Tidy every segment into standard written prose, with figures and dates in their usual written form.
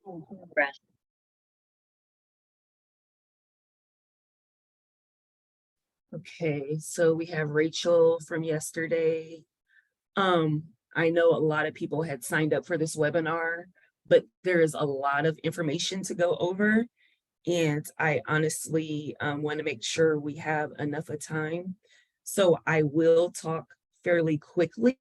Breath. Okay, so we have Rachel from yesterday. Um, I know a lot of people had signed up for this webinar, but there is a lot of information to go over. And I honestly want to make sure we have enough of time. So I will talk fairly quickly.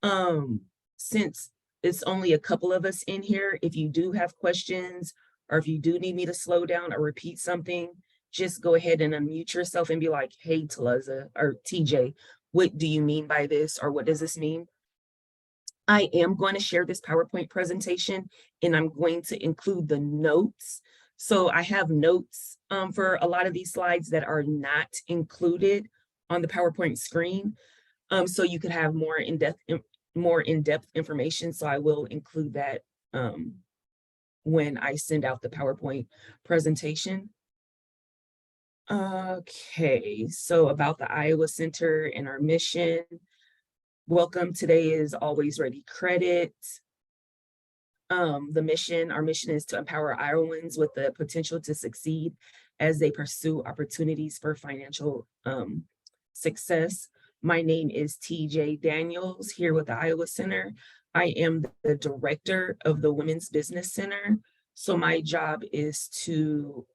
Um, since it's only a couple of us in here, if you do have questions or if you do need me to slow down or repeat something, just go ahead and unmute yourself and be like, hey, Taliza or TJ, what do you mean by this? Or what does this mean? I am going to share this PowerPoint presentation and I'm going to include the notes. So I have notes for a lot of these slides that are not included on the PowerPoint screen. So you could have more in-depth information. So I will include that when I send out the PowerPoint presentation. Okay, so about the Iowa Center and our mission. Welcome. Today is Always Ready Credit. Our mission is to empower Iowans with the potential to succeed as they pursue opportunities for financial success. My name is TJ Daniels here with the Iowa Center. I am the director of the Women's Business Center. So my job is to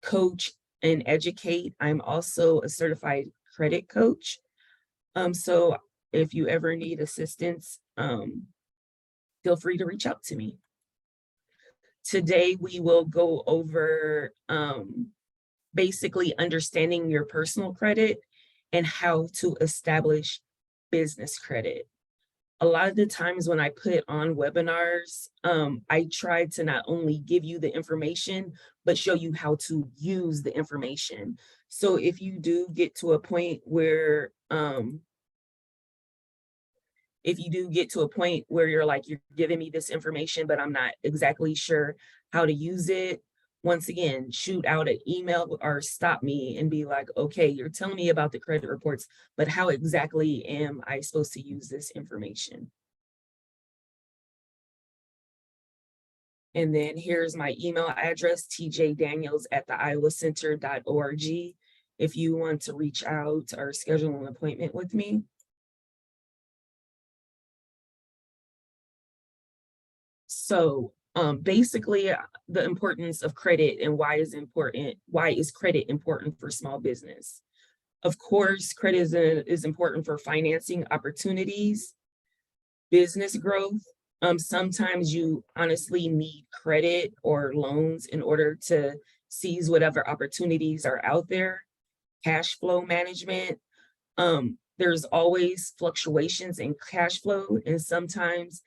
coach and educate. I'm also a certified credit coach. So if you ever need assistance, feel free to reach out to me. Today, we will go over basically understanding your personal credit and how to establish business credit. A lot of the times when I put on webinars, I try to not only give you the information, but show you how to use the information. So if you do get to a point where you're like, you're giving me this information, but I'm not exactly sure how to use it, once again, shoot out an email or stop me and be like, okay, you're telling me about the credit reports, but how exactly am I supposed to use this information? And then here's my email address, tjdaniels@theiowacenter.org, if you want to reach out or schedule an appointment with me. So basically the importance of credit and why is credit important for small business? Of course, credit is important for financing opportunities, business growth. Sometimes you honestly need credit or loans in order to seize whatever opportunities are out there. Cash flow management. There's always fluctuations in cash flow, and sometimes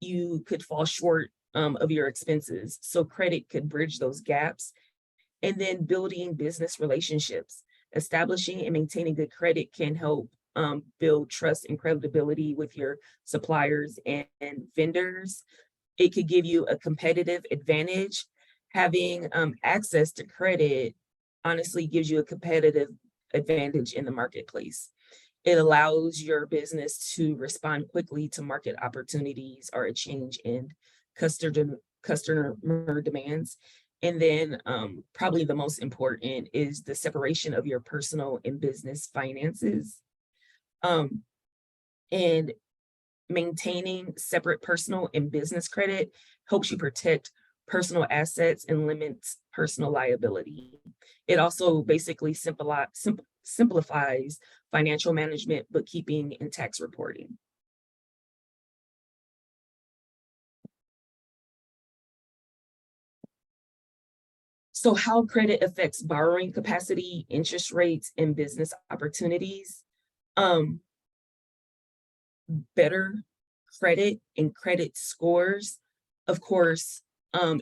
you could fall short of your expenses. So credit could bridge those gaps. And then building business relationships. Establishing and maintaining good credit can help build trust and credibility with your suppliers and vendors. It could give you a competitive advantage. Having access to credit honestly gives you a competitive advantage in the marketplace. It allows your business to respond quickly to market opportunities or a change in customer demands. And then probably the most important is the separation of your personal and business finances. And maintaining separate personal and business credit helps you protect personal assets and limits personal liability. It also basically simplifies financial management, bookkeeping, and tax reporting. So how credit affects borrowing capacity, interest rates, and business opportunities. Better credit and credit scores, of course,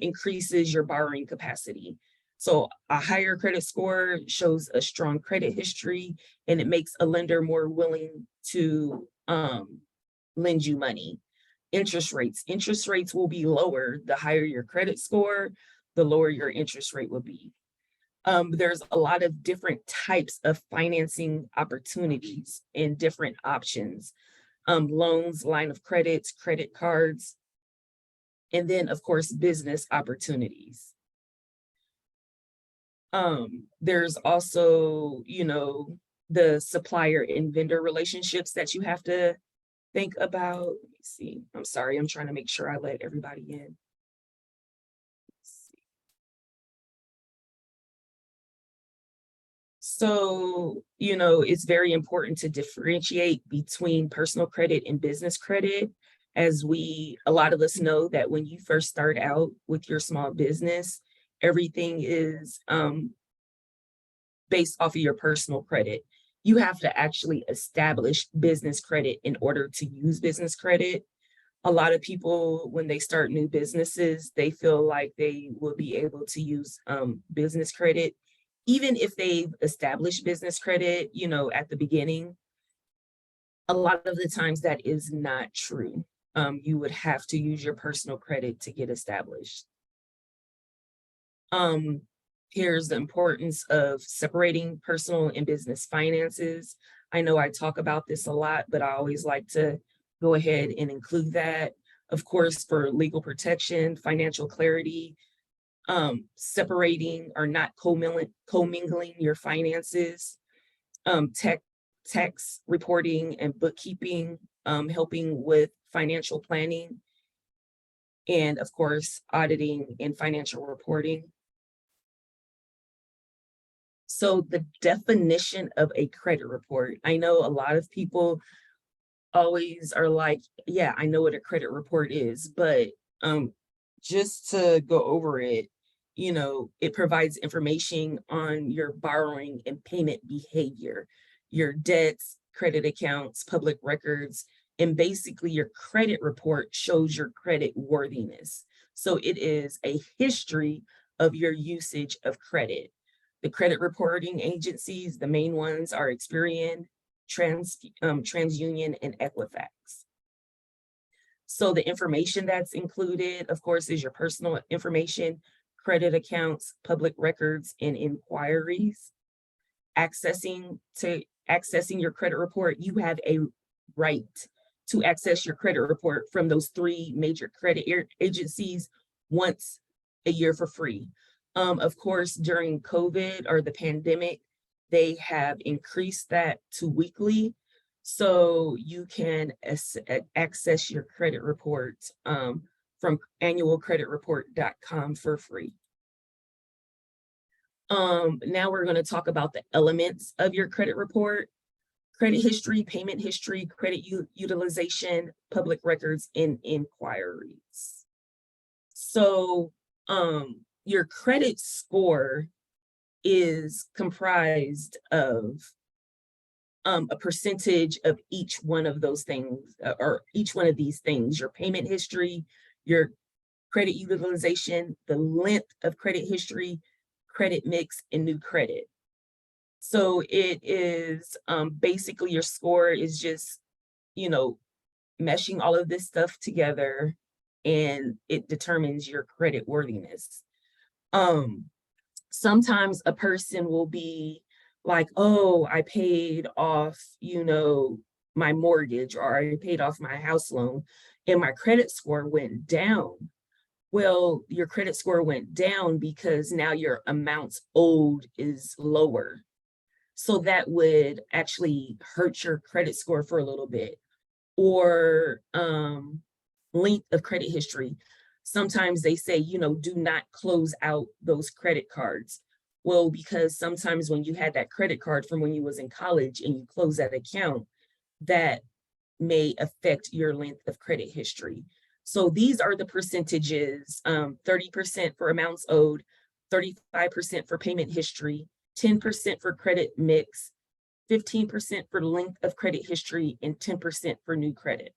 increases your borrowing capacity. So a higher credit score shows a strong credit history, and it makes a lender more willing to lend you money. Interest rates will be lower. The higher your credit score, the lower your interest rate will be. There's a lot of different types of financing opportunities and different options. Loans, line of credits, credit cards. And then, of course, business opportunities. There's also, the supplier and vendor relationships that you have to think about. Let me see. I'm sorry, I'm trying to make sure I let everybody in. So, it's very important to differentiate between personal credit and business credit. As a lot of us know that when you first start out with your small business, everything is based off of your personal credit. You have to actually establish business credit in order to use business credit. A lot of people, when they start new businesses, they feel like they will be able to use business credit, even if they've established business credit, at the beginning. A lot of the times that is not true. You would have to use your personal credit to get established. Here's the importance of separating personal and business finances. I know I talk about this a lot, but I always like to go ahead and include that. Of course, for legal protection, financial clarity, separating or not commingling your finances, tax reporting and bookkeeping, helping with financial planning, and of course, auditing and financial reporting. So the definition of a credit report, I know a lot of people always are like, yeah, I know what a credit report is, but just to go over it, it provides information on your borrowing and payment behavior, your debts, credit accounts, public records, and basically your credit report shows your credit worthiness. So it is a history of your usage of credit. The credit reporting agencies, the main ones are Experian, TransUnion, and Equifax. So the information that's included, of course, is your personal information, credit accounts, public records, and inquiries. Accessing your credit report, you have a right to access your credit report from those three major credit agencies once a year for free. Of course, during COVID or the pandemic, they have increased that to weekly. So you can access your credit reports from annualcreditreport.com for free. Now we're going to talk about the elements of your credit report: credit history, payment history, credit utilization, public records, and inquiries. So your credit score is comprised of a percentage of each one of those things, or each one of these things: your payment history, your credit utilization, the length of credit history, credit mix, and new credit. So it is basically your score is just, meshing all of this stuff together, and it determines your credit worthiness. Sometimes a person will be like, oh, I paid off, my mortgage, or I paid off my house loan, and my credit score went down. Well, your credit score went down because now your amounts owed is lower. So that would actually hurt your credit score for a little bit. Or length of credit history. Sometimes they say, do not close out those credit cards. Well, because sometimes when you had that credit card from when you was in college and you close that account, that may affect your length of credit history. So these are the percentages: 30% for amounts owed, 35% for payment history, 10% for credit mix, 15% for length of credit history, and 10% for new credit.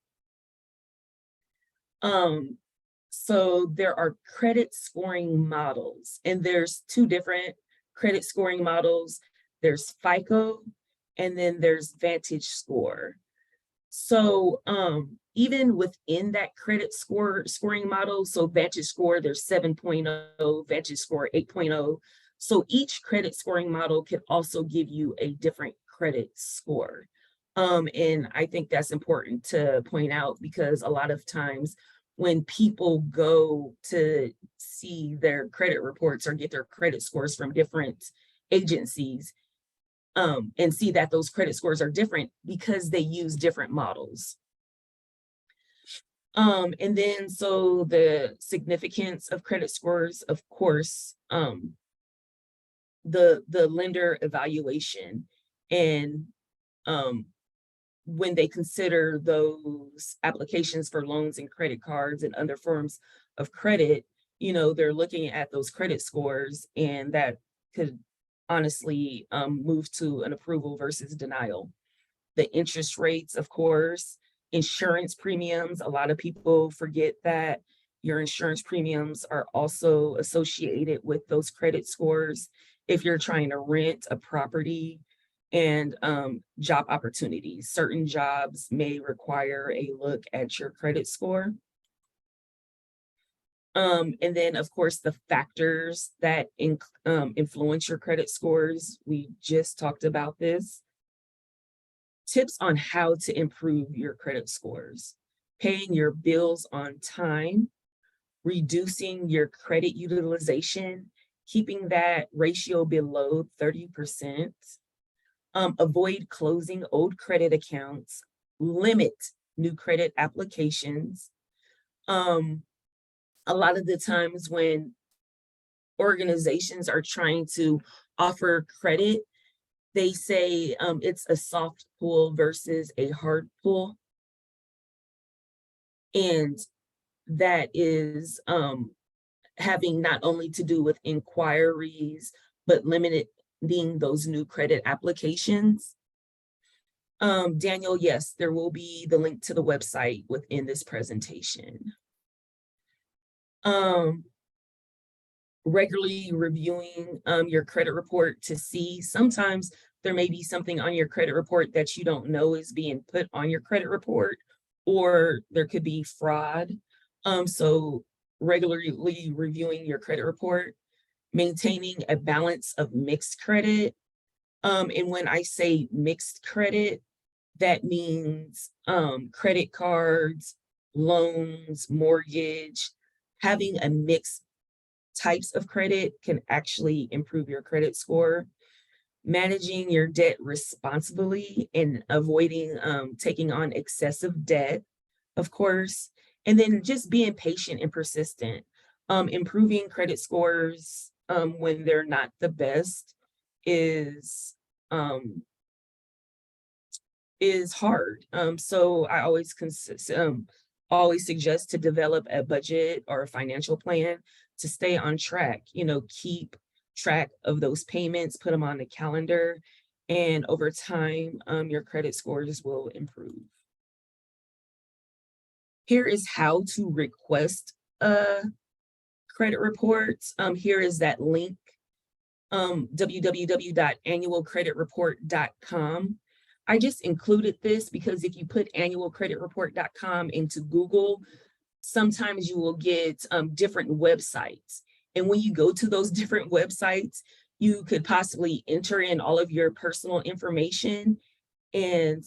So there are credit scoring models, and there's two different credit scoring models. There's FICO, and then there's Vantage Score. So even within that credit scoring model, so Vantage Score, there's 7.0, Vantage Score 8.0. So each credit scoring model can also give you a different credit score. And I think that's important to point out, because a lot of times when people go to see their credit reports or get their credit scores from different agencies, and see that those credit scores are different because they use different models. And then so the significance of credit scores, of course, the lender evaluation, and when they consider those applications for loans and credit cards and other forms of credit, they're looking at those credit scores, and that could honestly move to an approval versus denial. The interest rates, of course, insurance premiums. A lot of people forget that your insurance premiums are also associated with those credit scores if you're trying to rent a property, and job opportunities. Certain jobs may require a look at your credit score. And then, of course, the factors that influence your credit scores. We just talked about this. Tips on how to improve your credit scores: paying your bills on time, reducing your credit utilization, keeping that ratio below 30%, avoid closing old credit accounts, limit new credit applications. A lot of the times when organizations are trying to offer credit, they say it's a soft pull versus a hard pull. And that is having not only to do with inquiries, but limiting those new credit applications. Daniel, yes, there will be the link to the website within this presentation. Regularly reviewing your credit report to see, sometimes there may be something on your credit report that you don't know is being put on your credit report, or there could be fraud. So regularly reviewing your credit report, maintaining a balance of mixed credit. And when I say mixed credit, that means credit cards, loans, mortgage. Having a mixed types of credit can actually improve your credit score. Managing your debt responsibly and avoiding taking on excessive debt, of course. And then just being patient and persistent. Improving credit scores when they're not the best is hard. So I always suggest to develop a budget or a financial plan to stay on track. Keep track of those payments, put them on the calendar, and over time, your credit scores will improve. Here is how to request a credit report. Here is that link, www.annualcreditreport.com. I just included this because if you put annualcreditreport.com into Google, sometimes you will get different websites. And when you go to those different websites, you could possibly enter in all of your personal information, and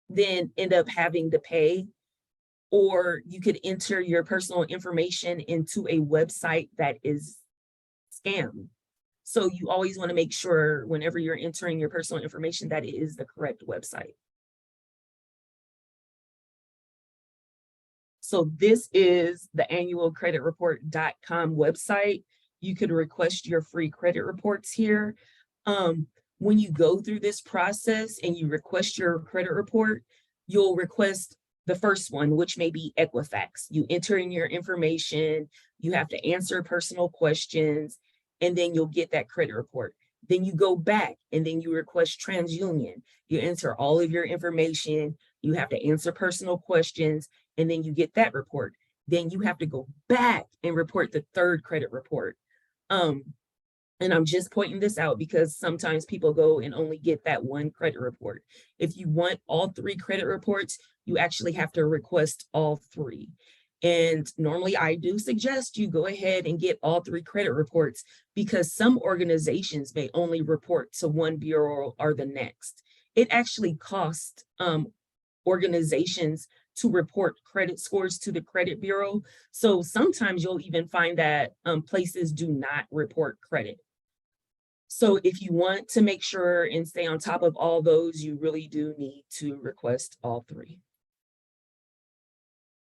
then end up having to pay. Or you could enter your personal information into a website that is scam. So you always want to make sure whenever you're entering your personal information that it is the correct website. So this is the annualcreditreport.com website. You could request your free credit reports here. When you go through this process and you request your credit report, you'll request the first one, which may be Equifax. You enter in your information, you have to answer personal questions, and then you'll get that credit report. Then you go back and then you request TransUnion. You enter all of your information, you have to answer personal questions, and then you get that report. Then you have to go back and report the third credit report. And I'm just pointing this out because sometimes people go and only get that one credit report. If you want all three credit reports, you actually have to request all three. And normally I do suggest you go ahead and get all three credit reports because some organizations may only report to one bureau or the next. It actually costs organizations to report credit scores to the credit bureau. So sometimes you'll even find that places do not report credit. So if you want to make sure and stay on top of all those, you really do need to request all three.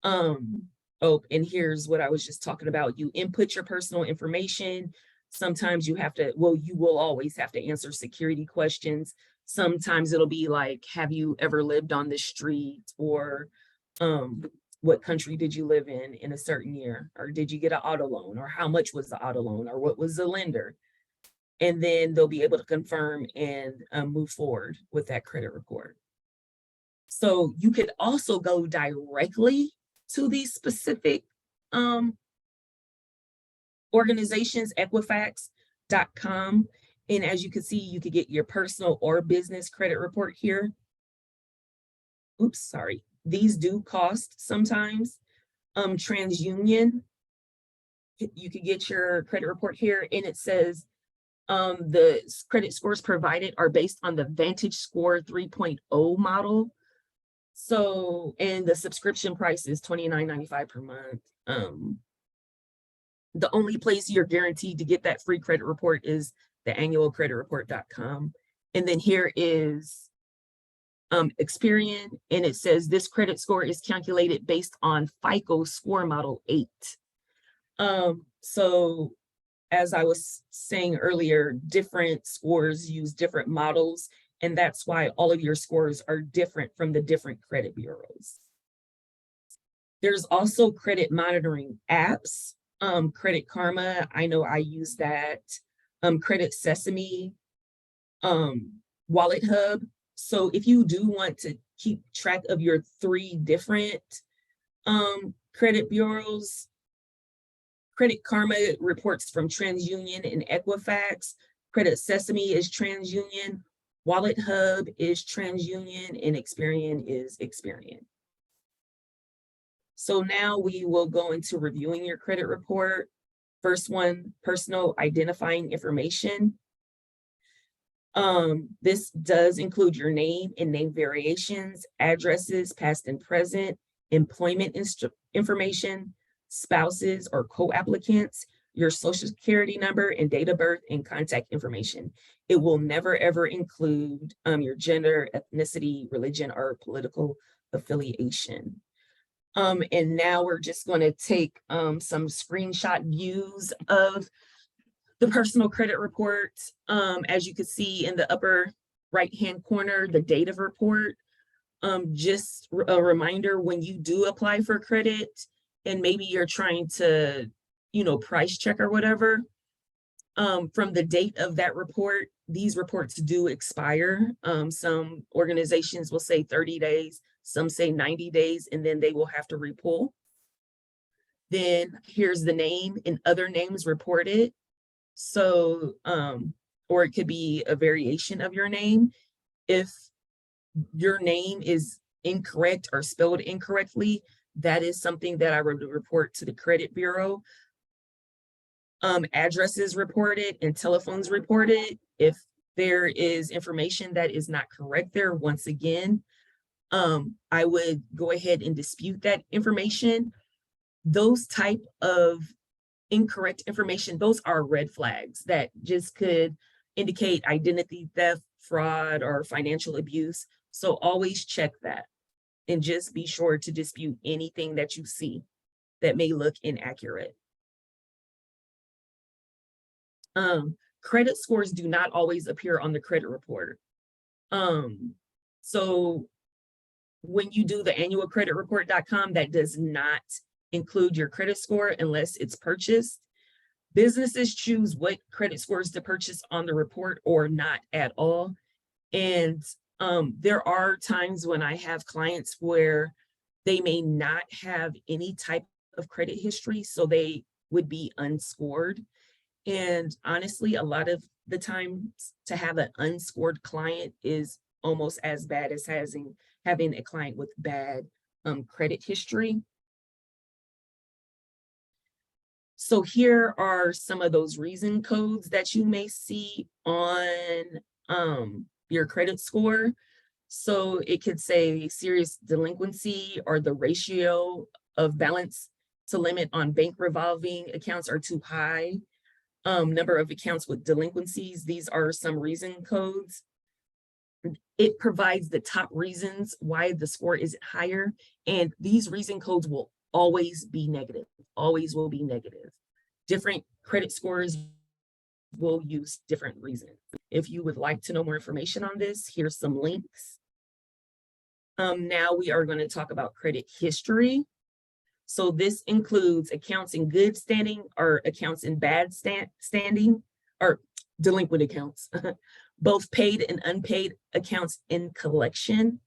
Oh, and here's what I was just talking about. You input your personal information. Sometimes you have to, well, you will always have to answer security questions. Sometimes it'll be like, have you ever lived on the street? Or what country did you live in a certain year? Or did you get an auto loan? Or how much was the auto loan? Or what was the lender? And then they'll be able to confirm and move forward with that credit report. So you could also go directly to these specific organizations, Equifax.com. And as you can see, you could get your personal or business credit report here. Oops, sorry. These do cost sometimes. TransUnion, you could get your credit report here, and it says the credit scores provided are based on the Vantage Score 3.0 model. So, and the subscription price is $29.95 per month. The only place you're guaranteed to get that free credit report is the annualcreditreport.com. And then here is Experian, and it says this credit score is calculated based on FICO score model 8. So as I was saying earlier, different scores use different models, and that's why all of your scores are different from the different credit bureaus. There's also credit monitoring apps. Credit Karma, I know I use that. Credit Sesame, Wallet Hub. So if you do want to keep track of your 3 different credit bureaus, Credit Karma reports from TransUnion and Equifax. Credit Sesame is TransUnion. Wallet Hub is TransUnion, and Experian is Experian. So now we will go into reviewing your credit report. First one, personal identifying information. This does include your name and name variations, addresses, past and present, employment information, spouses or co-applicants, your social security number and date of birth and contact information. It will never ever include your gender, ethnicity, religion, or political affiliation. And now we're just going to take some screenshot views of the personal credit report. As you can see in the upper right-hand corner, the date of report. Just a reminder, when you do apply for credit, and maybe you're trying to, price check or whatever, from the date of that report, these reports do expire. Some organizations will say 30 days, some say 90 days, and then they will have to repull. Then here's the name and other names reported. So, or it could be a variation of your name. If your name is incorrect or spelled incorrectly, that is something that I would report to the credit bureau. Addresses reported and telephones reported. If there is information that is not correct there, once again, I would go ahead and dispute that information. Those type of incorrect information, those are red flags that just could indicate identity theft, fraud, or financial abuse. So always check that and just be sure to dispute anything that you see that may look inaccurate. Credit scores do not always appear on the credit report. So when you do the annualcreditreport.com, that does not include your credit score unless it's purchased. Businesses choose what credit scores to purchase on the report or not at all. And there are times when I have clients where they may not have any type of credit history, so they would be unscored. And honestly, a lot of the times to have an unscored client is almost as bad as having a client with bad credit history. So here are some of those reason codes that you may see on your credit score. So it could say serious delinquency or the ratio of balance to limit on bank revolving accounts are too high. Number of accounts with delinquencies, these are some reason codes. It provides the top reasons why the score isn't higher, and these reason codes will always be negative, always will be negative. Different credit scores will use different reasons. If you would like to know more information on this, here's some links. Now we are going to talk about credit history. So this includes accounts in good standing or accounts in bad standing or delinquent accounts, both paid and unpaid accounts in collection.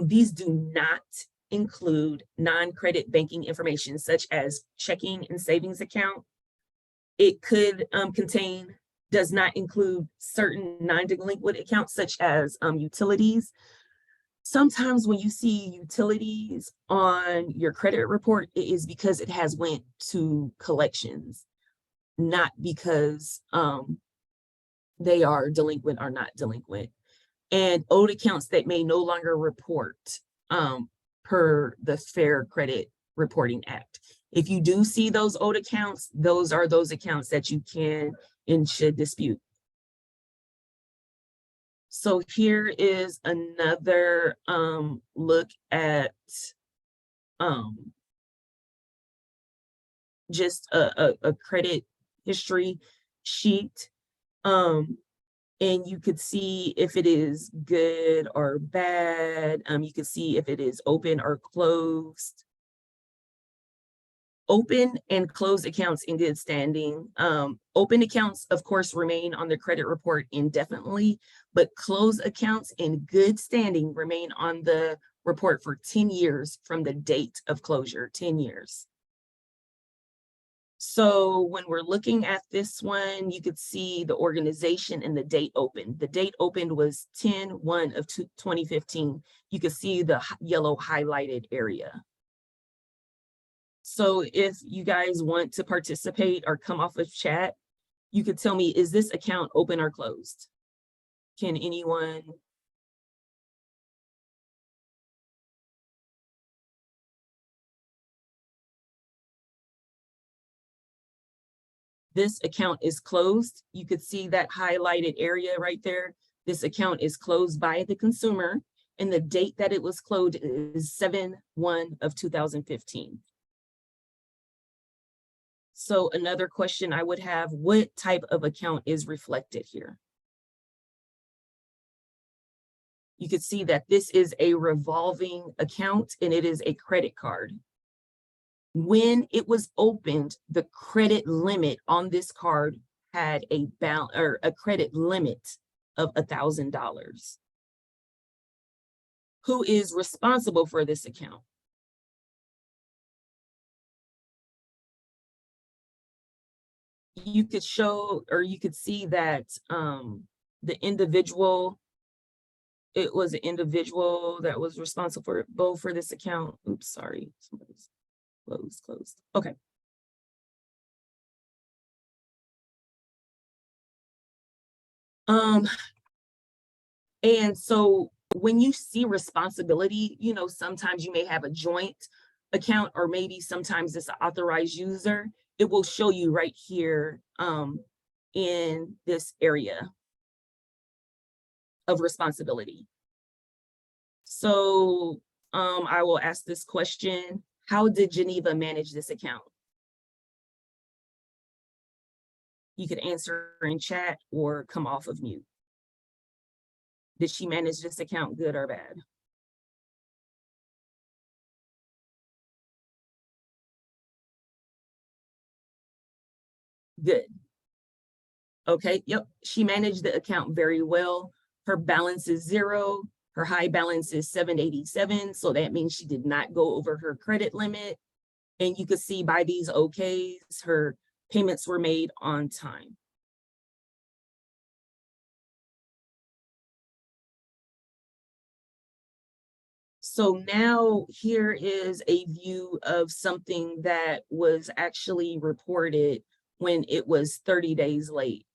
These do not include non-credit banking information such as checking and savings account. It could does not include certain non-delinquent accounts such as utilities. Sometimes when you see utilities on your credit report, it is because it has went to collections, not because they are delinquent or not delinquent. And owed accounts that may no longer report per the Fair Credit Reporting Act. If you do see those owed accounts, those are those accounts that you can and should dispute. So here is another look at just a credit history sheet. And you could see if it is good or bad. You could see if it is open or closed. Open and closed accounts in good standing. Open accounts, of course, remain on the credit report indefinitely, but closed accounts in good standing remain on the report for 10 years from the date of closure, 10 years. So when we're looking at this one, you could see the organization and the date opened. The date opened was 10/1 of 2015. You can see the yellow highlighted area. So if you guys want to participate or come off of chat, you could tell me, is this account open or closed? Can anyone? This account is closed. You could see that highlighted area right there. This account is closed by the consumer, and the date that it was closed is 7/1 of 2015. So another question I would have, what type of account is reflected here? You could see that this is a revolving account and it is a credit card. When it was opened, the credit limit on this card had a credit limit of $1,000. Who is responsible for this account? You could show, or you could see that the individual, it was an individual that was responsible for both for this account. Oops, sorry, somebody's closed. Okay. And so when you see responsibility, you know, sometimes you may have a joint account, or maybe sometimes it's an authorized user. It will show you right here in this area of responsibility. So I will ask this question: how did Geneva manage this account? You could answer in chat or come off of mute. Did she manage this account good or bad? Good. Okay, yep, she managed the account very well. Her balance is 0. Her high balance is 787. So that means she did not go over her credit limit. And you could see by these OKs, her payments were made on time. So now here is a view of something that was actually reported when it was 30 days late.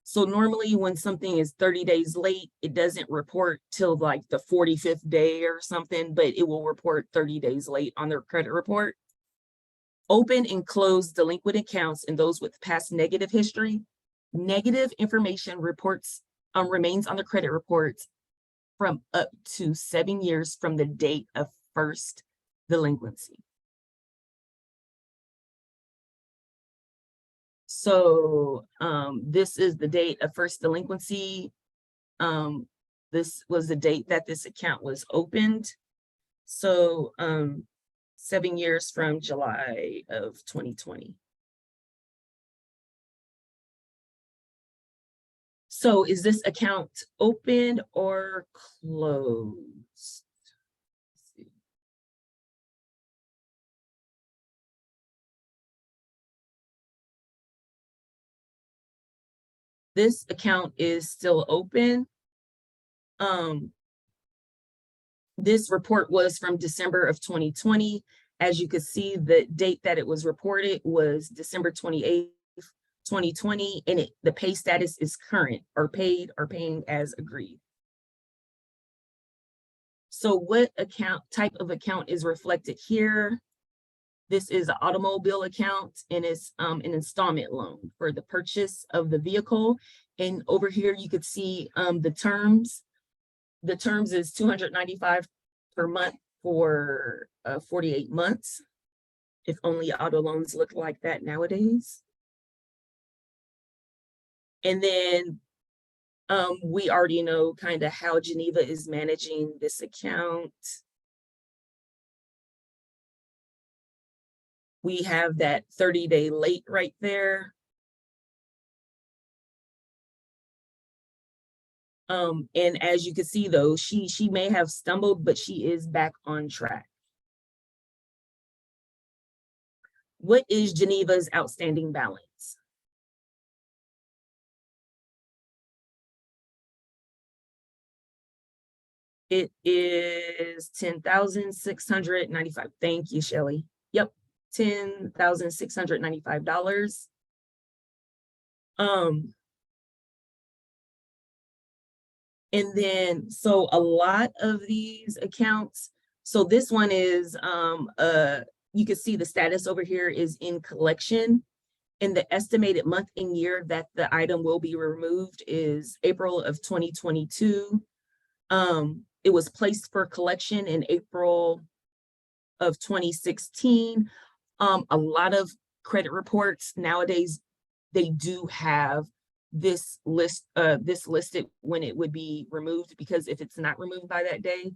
So normally when something is 30 days late, it doesn't report till like the 45th day or something, but it will report 30 days late on their credit report. Open and close delinquent accounts and those with past negative history. Negative information reports remains on the credit reports from up to 7 years from the date of first delinquency. So this is the date of first delinquency. This was the date that this account was opened. So 7 years from July of 2020. So is this account open or closed? This account is still open. This report was from December of 2020. As you could see, the date that it was reported was December 28th, 2020, and the pay status is current or paid or paying as agreed. So what type of account is reflected here? This is an automobile account, and it's an installment loan for the purchase of the vehicle. And over here, you could see the terms. The terms is $295 per month for 48 months. If only auto loans look like that nowadays. And then we already know kind of how Geneva is managing this account. We have that 30-day late right there. And as you can see, though, she may have stumbled, but she is back on track. What is Geneva's outstanding balance? It is $10,695. Thank you, Shelly. Yep, $10,695. And then, so a lot of these accounts, so this one is, you can see the status over here is in collection. And the estimated month and year that the item will be removed is April of 2022. It was placed for collection in April of 2016. A lot of credit reports nowadays, they do have this listed when it would be removed, because if it's not removed by that day,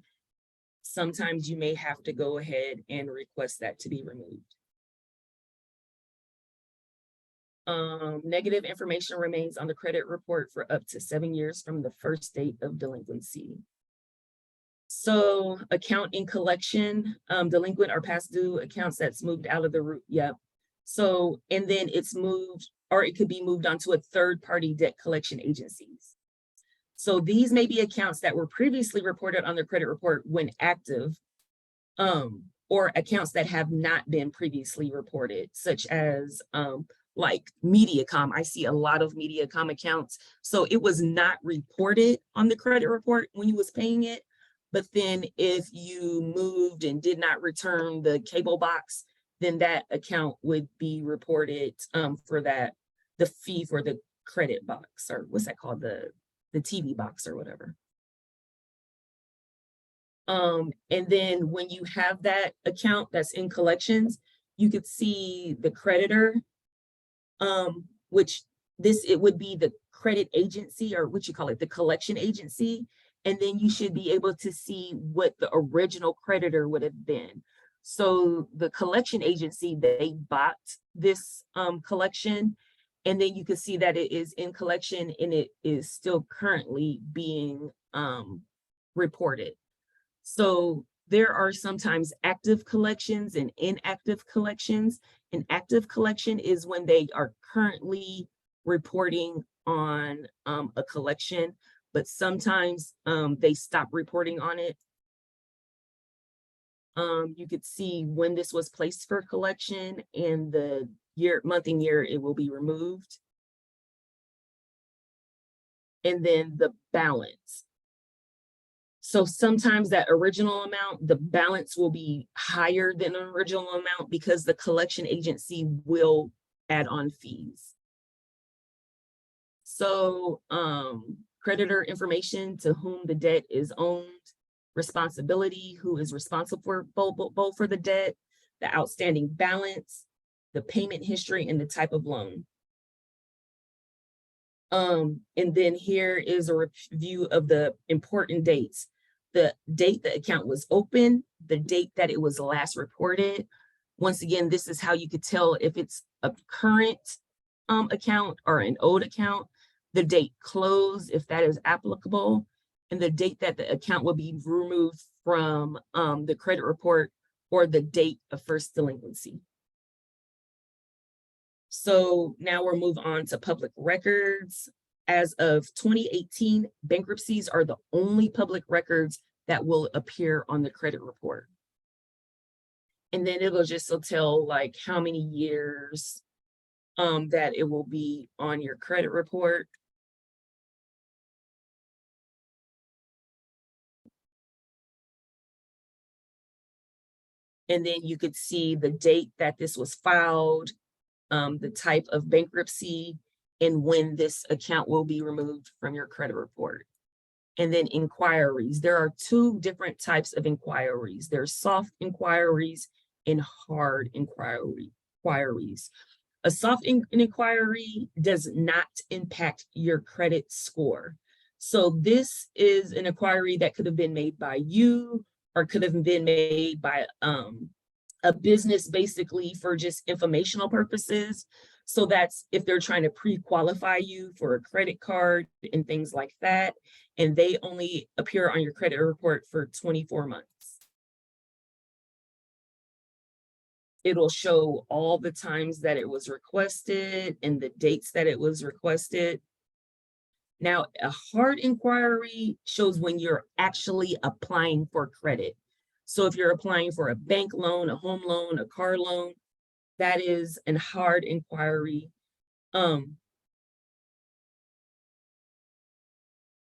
sometimes you may have to go ahead and request that to be removed. Negative information remains on the credit report for up to 7 years from the first date of delinquency. So account in collection, delinquent or past due accounts that's moved out of the root. Yep. So, and then it's moved, or it could be moved onto a third-party debt collection agencies. So these may be accounts that were previously reported on the credit report when active, or accounts that have not been previously reported, such as like Mediacom. I see a lot of Mediacom accounts. So it was not reported on the credit report when you was paying it. But then if you moved and did not return the cable box, then that account would be reported for that, the fee for the credit box, or what's that called, the TV box or whatever. And then when you have that account that's in collections, you could see the creditor, which it would be the credit agency, or what you call it, the collection agency. And then you should be able to see what the original creditor would have been. So the collection agency, they bought this collection, and then you can see that it is in collection and it is still currently being reported. So there are sometimes active collections and inactive collections. An active collection is when they are currently reporting on a collection, but sometimes they stop reporting on it. You could see when this was placed for collection and the year, month and year it will be removed. and then the balance. So sometimes that original amount, the balance will be higher than an original amount because the collection agency will add on fees. So creditor information, to whom the debt is owned, responsibility, who is responsible for the debt, the outstanding balance, the payment history, and the type of loan. And then here is a review of the important dates. The date the account was open, the date that it was last reported. Once again, this is how you could tell if it's a current account or an old account, the date closed, if that is applicable, and the date that the account will be removed from the credit report, or the date of first delinquency. So now we'll move on to public records. As of 2018, bankruptcies are the only public records that will appear on the credit report. And then it'll just tell like how many years that it will be on your credit report. And then you could see the date that this was filed, the type of bankruptcy, and when this account will be removed from your credit report. And then inquiries. There are two different types of inquiries. There's soft inquiries and hard inquiries. A soft inquiry does not impact your credit score. So this is an inquiry that could have been made by you, or could have been made by a business, basically for just informational purposes. So that's if they're trying to pre-qualify you for a credit card and things like that, and they only appear on your credit report for 24 months. It'll show all the times that it was requested and the dates that it was requested. Now, a hard inquiry shows when you're actually applying for credit. So if you're applying for a bank loan, a home loan, a car loan, that is a hard inquiry.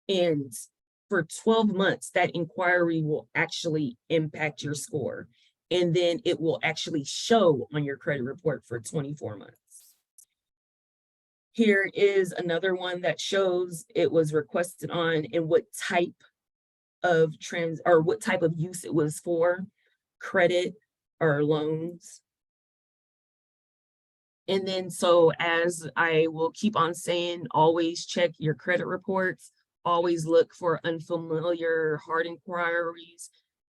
And for 12 months, that inquiry will actually impact your score. And then it will actually show on your credit report for 24 months. Here is another one that shows it was requested on and what type of what type of use it was for, credit or loans. And then, so as I will keep on saying, always check your credit reports, always look for unfamiliar hard inquiries.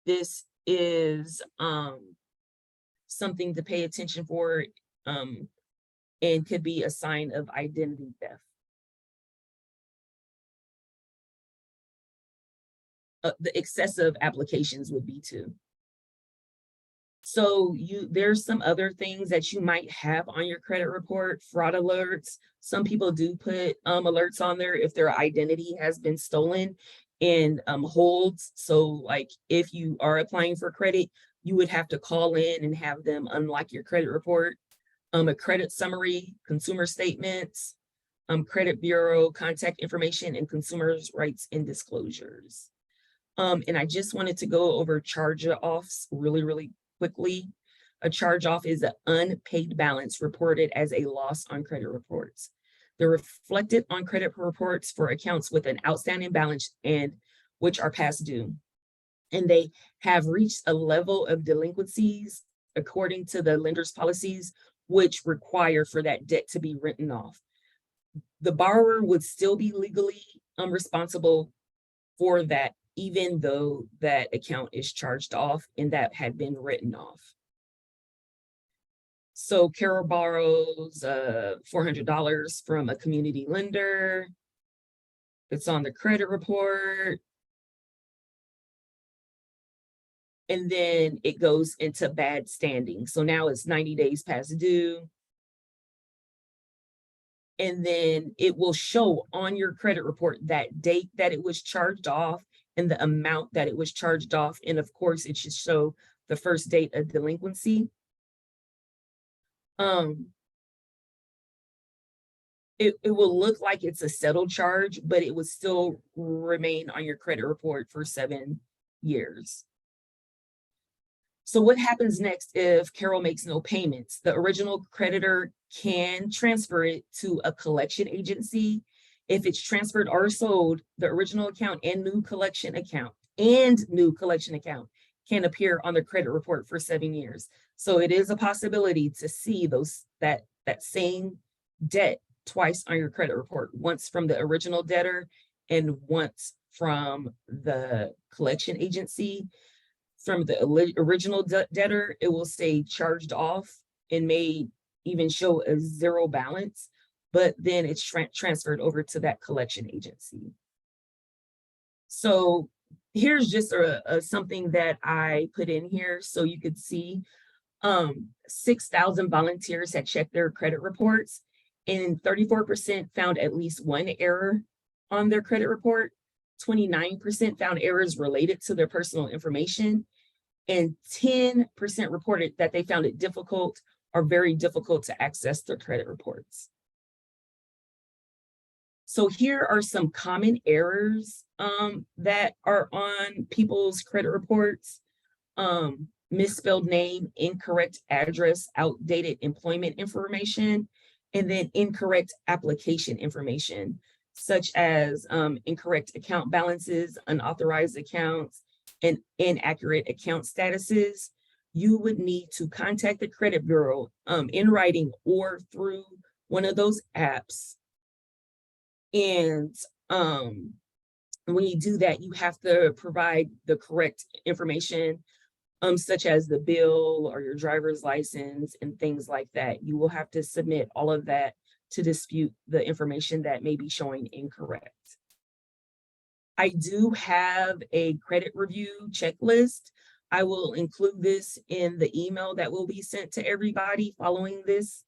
This is something to pay attention for, and could be a sign of identity theft. The excessive applications would be too. So there's some other things that you might have on your credit report. Fraud alerts. Some people do put alerts on there if their identity has been stolen, and holds. So like if you are applying for credit, you would have to call in and have them unlock your credit report. A credit summary, consumer statements, credit bureau contact information, and consumers' rights and disclosures. And I just wanted to go over charge-offs really quickly. A charge-off is an unpaid balance reported as a loss on credit reports. They're reflected on credit reports for accounts with an outstanding balance and which are past due. And they have reached a level of delinquencies according to the lender's policies, which require for that debt to be written off. The borrower would still be legally responsible for that, even though that account is charged off and that had been written off. So Carol borrows $400 from a community lender. It's on the credit report. And then it goes into bad standing. So now it's 90 days past due. And then it will show on your credit report that date that it was charged off and the amount that it was charged off. And of course, it should show the first date of delinquency. it will look like it's a settled charge, but it would still remain on your credit report for 7 years. So what happens next if Carol makes no payments? The original creditor can transfer it to a collection agency. If it's transferred or sold, the original account and new collection account can appear on the credit report for 7 years. So it is a possibility to see that same debt twice on your credit report, once from the original debtor and once from the collection agency. From the original debtor, it will say charged off and may even show a zero balance, but then it's transferred over to that collection agency. So here's just something that I put in here so you could see. 6,000 volunteers had checked their credit reports, and 34% found at least one error on their credit report. 29% found errors related to their personal information, and 10% reported that they found it difficult or very difficult to access their credit reports. So here are some common errors that are on people's credit reports. Misspelled name, incorrect address, outdated employment information, and then incorrect application information, such as incorrect account balances, unauthorized accounts, and inaccurate account statuses. You would need to contact the credit bureau in writing or through one of those apps. And when you do that, you have to provide the correct information, such as the bill or your driver's license and things like that. You will have to submit all of that to dispute the information that may be showing incorrect. I do have a credit review checklist. I will include this in the email that will be sent to everybody following this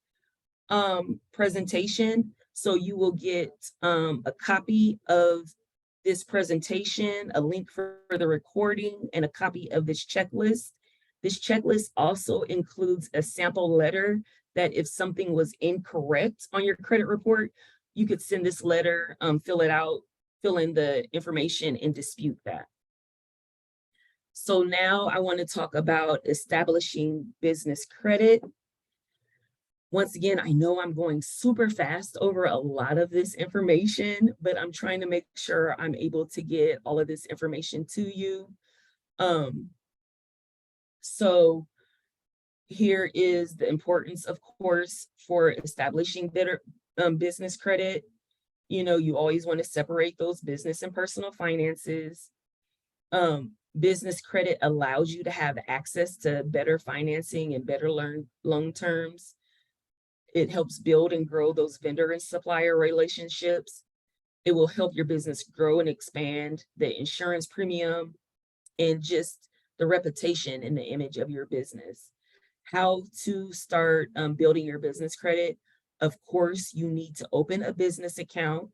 presentation. So you will get a copy of this presentation, a link for the recording, and a copy of this checklist. This checklist also includes a sample letter that if something was incorrect on your credit report, you could send this letter, fill it out, fill in the information, and dispute that. So now I want to talk about establishing business credit. Once again, I know I'm going super fast over a lot of this information, but I'm trying to make sure I'm able to get all of this information to you. So here is the importance, of course, for establishing better business credit. You know, you always want to separate those business and personal finances. Business credit allows you to have access to better financing and better loan terms. It helps build and grow those vendor and supplier relationships. It will help your business grow and expand the insurance premium and just the reputation and the image of your business. How to start building your business credit? Of course, you need to open a business account.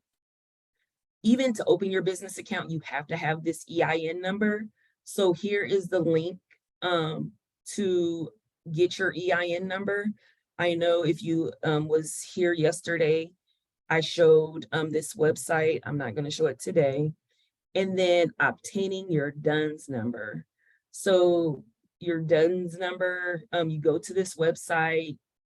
Even to open your business account, you have to have this EIN number. So here is the link to get your EIN number. I know if you was here yesterday, I showed this website. I'm not going to show it today. And then obtaining your DUNS number. So your DUNS number, you go to this website,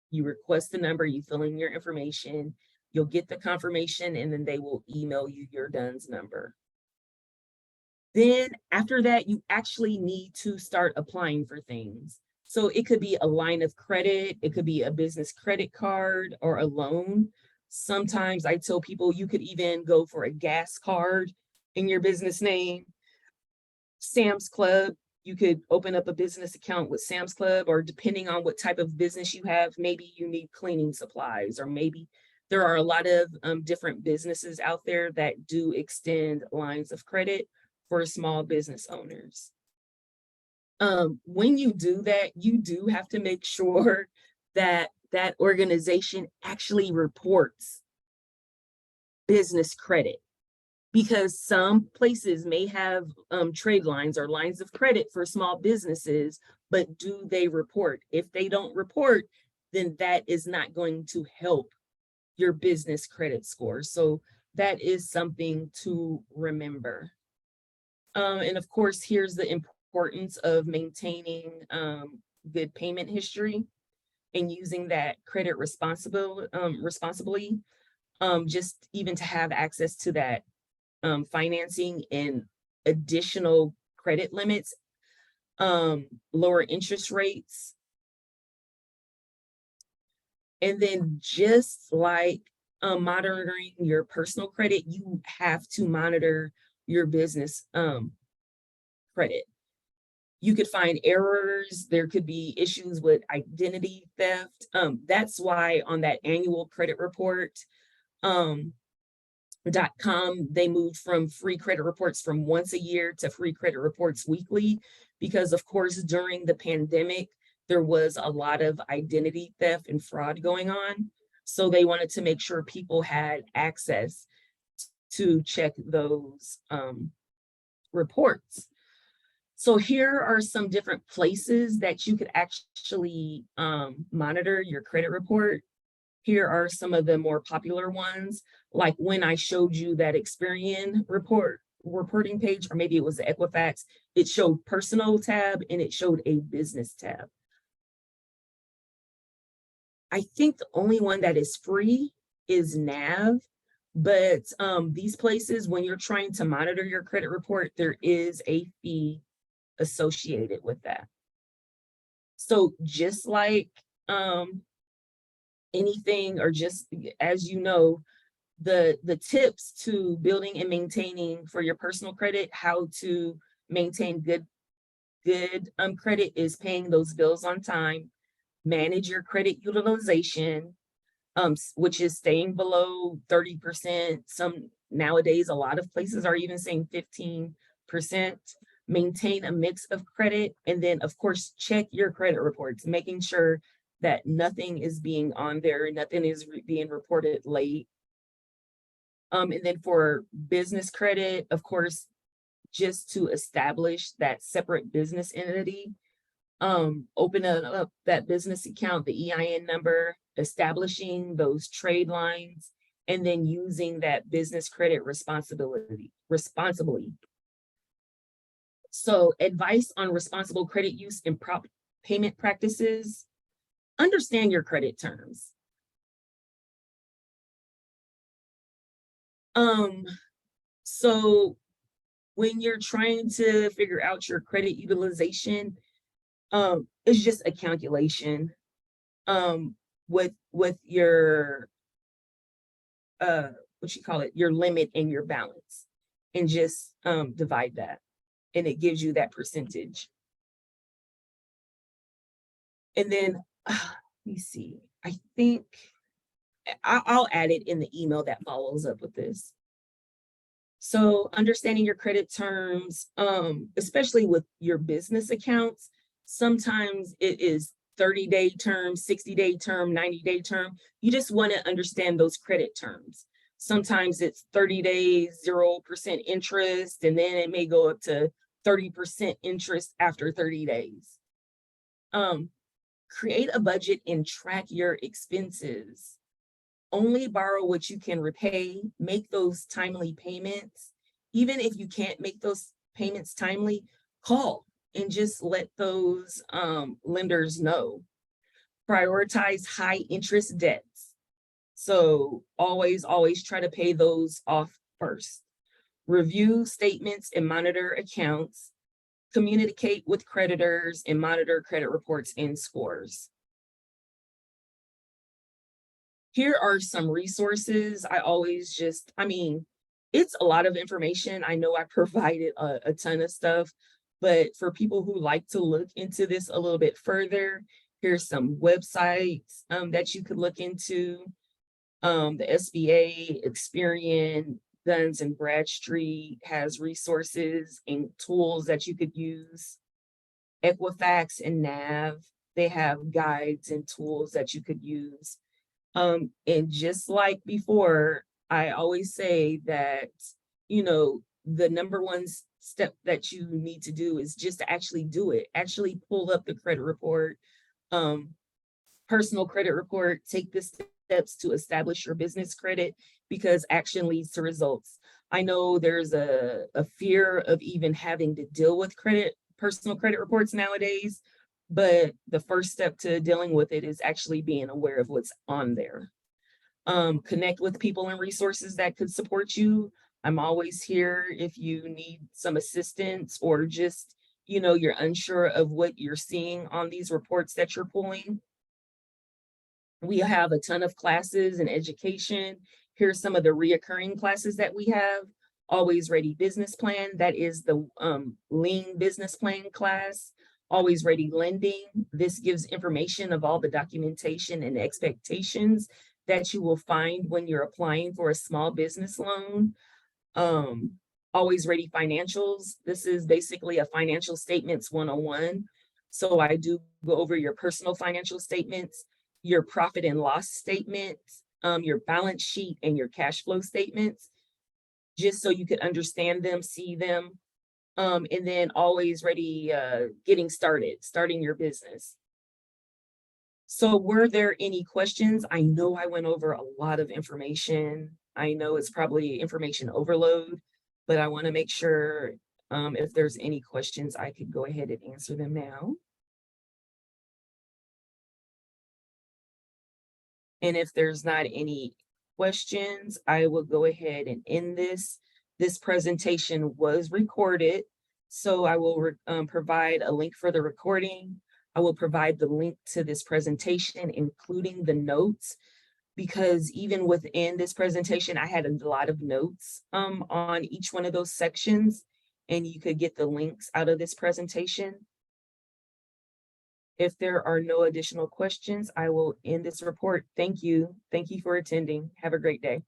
you request the number, you fill in your information, you'll get the confirmation, and then they will email you your DUNS number. Then after that, you actually need to start applying for things. So it could be a line of credit, it could be a business credit card or a loan. Sometimes I tell people you could even go for a gas card in your business name. Sam's Club, you could open up a business account with Sam's Club, or depending on what type of business you have, maybe you need cleaning supplies, or maybe there are a lot of different businesses out there that do extend lines of credit for small business owners. When you do that, you do have to make sure that that organization actually reports business credit, because some places may have trade lines or lines of credit for small businesses, but do they report? If they don't report, then that is not going to help your business credit score. So that is something to remember. And of course, here's the importance of maintaining good payment history and using that credit responsibly, just even to have access to that financing and additional credit limits, lower interest rates. And then just like monitoring your personal credit, you have to monitor your business credit. You could find errors. There could be issues with identity theft. That's why on that annual credit report, .com, they moved from free credit reports from once a year to free credit reports weekly, because of course, during the pandemic, there was a lot of identity theft and fraud going on. So they wanted to make sure people had access to check those reports. So here are some different places that you could actually monitor your credit report. Here are some of the more popular ones, like when I showed you that Experian reporting page, or maybe it was the Equifax, it showed personal tab and it showed a business tab. I think the only one that is free is NAV, but these places, when you're trying to monitor your credit report, there is a fee associated with that. So just like anything, or just as you know, the tips to building and maintaining for your personal credit, how to maintain good credit, is paying those bills on time, manage your credit utilization, which is staying below 30%. Some nowadays, a lot of places are even saying 15%. Maintain a mix of credit, and then of course check your credit reports, making sure that nothing is being on there, nothing is being reported late. And then for business credit, of course, just to establish that separate business entity, open up that business account, the EIN number, establishing those trade lines, and then using that business credit responsibly. So advice on responsible credit use and payment practices: understand your credit terms. So when you're trying to figure out your credit utilization, it's just a calculation with your your limit and your balance, and just divide that, and it gives you that percentage. And then let me see, I think I'll add it in the email that follows up with this. So understanding your credit terms, especially with your business accounts, sometimes it is 30-day term, 60-day term, 90-day term. You just want to understand those credit terms. Sometimes it's 30 days, 0% interest, and then it may go up to 30% interest after 30 days. Create a budget and track your expenses. Only borrow what you can repay, make those timely payments. Even if you can't make those payments timely, call and just let those lenders know. Prioritize high interest debts. So always try to pay those off first. Review statements and monitor accounts. Communicate with creditors and monitor credit reports and scores. Here are some resources. It's a lot of information. I know I provided a ton of stuff, but for people who like to look into this a little bit further, here's some websites that you could look into. The SBA, Experian, Duns and Bradstreet has resources and tools that you could use. Equifax and NAV, they have guides and tools that you could use. And just like before, I always say that, the number one step that you need to do is just to actually do it. Actually pull up the credit report, personal credit report, take the steps to establish your business credit, because action leads to results. I know there's a fear of even having to deal with personal credit reports nowadays, but the first step to dealing with it is actually being aware of what's on there. Connect with people and resources that could support you. I'm always here if you need some assistance, or just, you're unsure of what you're seeing on these reports that you're pulling. We have a ton of classes and education. Here's some of the reoccurring classes that we have. Always Ready Business Plan, that is the lean business plan class. Always Ready Lending, this gives information of all the documentation and expectations that you will find when you're applying for a small business loan. Always Ready Financials, this is basically a financial statements 101. So I do go over your personal financial statements, your profit and loss statements, your balance sheet, and your cash flow statements, just so you could understand them, see them. And then Always Ready Getting Starting your business. So were there any questions? I know I went over a lot of information. I know it's probably information overload, but I want to make sure if there's any questions, I could go ahead and answer them now. And if there's not any questions, I will go ahead and end this. This presentation was recorded, so I will provide a link for the recording. I will provide the link to this presentation, including the notes, because even within this presentation, I had a lot of notes on each one of those sections, and you could get the links out of this presentation. If there are no additional questions, I will end this report. Thank you. Thank you for attending. Have a great day.